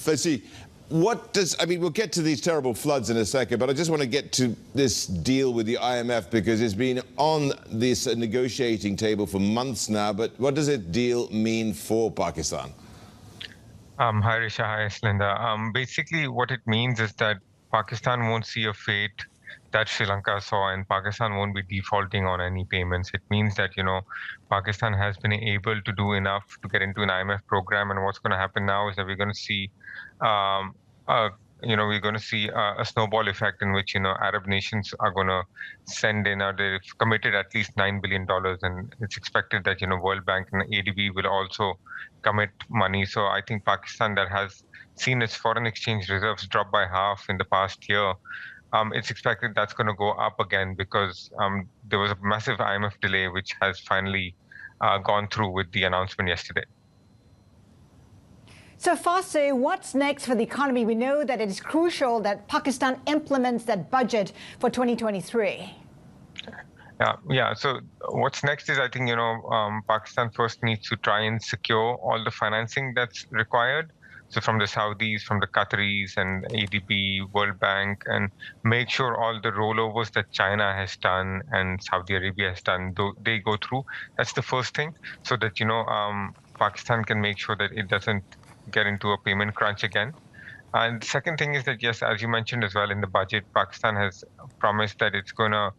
Faseeh, we'll get to these terrible floods in a second, but I just want to get to this deal with the IMF because it's been on this negotiating table for months now. But what does it deal mean for Pakistan? Hi, Risha. Hi, Slinda. Basically, what it means is that Pakistan won't see a fate that Sri Lanka saw, and Pakistan won't be defaulting on any payments. It means that, Pakistan has been able to do enough to get into an IMF program, and what's going to happen now is that we're going to see, um, a snowball effect in which, Arab nations are going to send in, or they've committed at least $9 billion, and it's expected that, World Bank and ADB will also commit money. So I think Pakistan, that has seen its foreign exchange reserves drop by half in the past year, it's expected that's going to go up again because there was a massive IMF delay, which has finally gone through with the announcement yesterday. So, Faseeh, what's next for the economy? We know that it is crucial that Pakistan implements that budget for 2023. Yeah. So what's next is, I think, Pakistan first needs to try and secure all the financing that's required. So from the Saudis, from the Qataris and ADB, World Bank, and make sure all the rollovers that China has done and Saudi Arabia has done, they go through. That's the first thing, so that, Pakistan can make sure that it doesn't get into a payment crunch again. And the second thing is that, yes, as you mentioned as well in the budget, Pakistan has promised that it's going to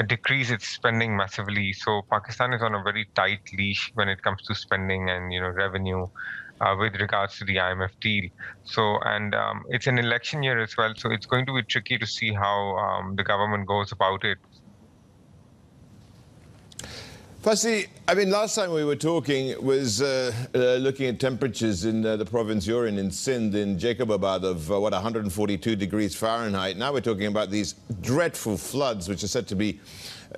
decrease its spending massively. So Pakistan is on a very tight leash when it comes to spending and, revenue. With regards to the IMF deal. So, and it's an election year as well, so it's going to be tricky to see how the government goes about it. Faseeh, last time we were talking was looking at temperatures in the province you're in Sindh, in Jacobabad, of 142 degrees Fahrenheit. Now we're talking about these dreadful floods, which are said to be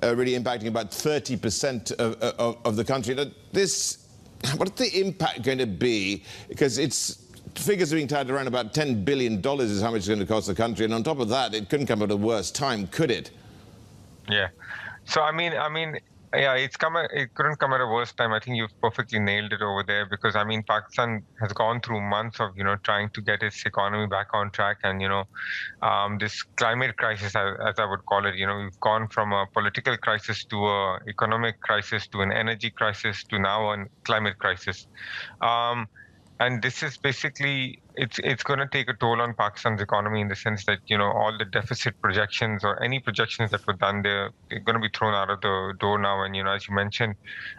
really impacting about 30% of the country. Now, what's the impact going to be? Because figures are being tied around about $10 billion is how much it's going to cost the country. And on top of that, it couldn't come at a worse time, could it? Yeah. So, yeah, it couldn't come at a worse time. I think you've perfectly nailed it over there because, Pakistan has gone through months of, trying to get its economy back on track. And, this climate crisis, as I would call it, we've gone from a political crisis to a economic crisis to an energy crisis to now a climate crisis. And this is basically, it's going to take a toll on Pakistan's economy in the sense that, all the deficit projections or any projections that were done, they're going to be thrown out of the door now. And, as you mentioned,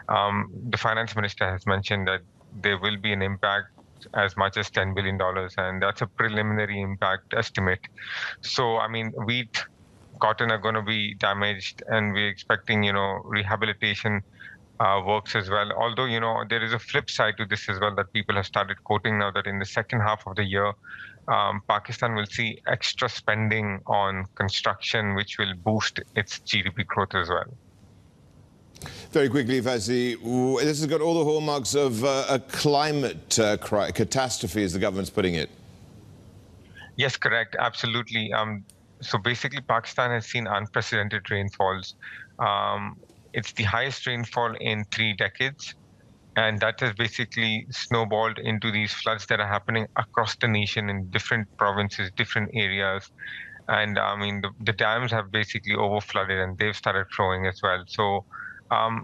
the finance minister has mentioned that there will be an impact as much as $10 billion, and that's a preliminary impact estimate. So, wheat, cotton are going to be damaged, and we're expecting, rehabilitation works as well. Although, there is a flip side to this as well that people have started quoting now, that in the second half of the year, Pakistan will see extra spending on construction, which will boost its GDP growth as well. Very quickly, Faseeh, this has got all the hallmarks of a climate catastrophe, as the government's putting it. Yes, correct. Absolutely. So basically, Pakistan has seen unprecedented rainfalls. It's the highest rainfall in 3 decades, and that has basically snowballed into these floods that are happening across the nation in different provinces, different areas. And the dams have basically overflooded and they've started flowing as well. So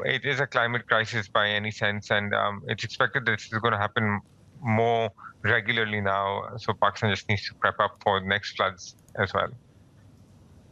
it is a climate crisis by any sense, and it's expected that this is going to happen more regularly now. So Pakistan just needs to prep up for the next floods as well.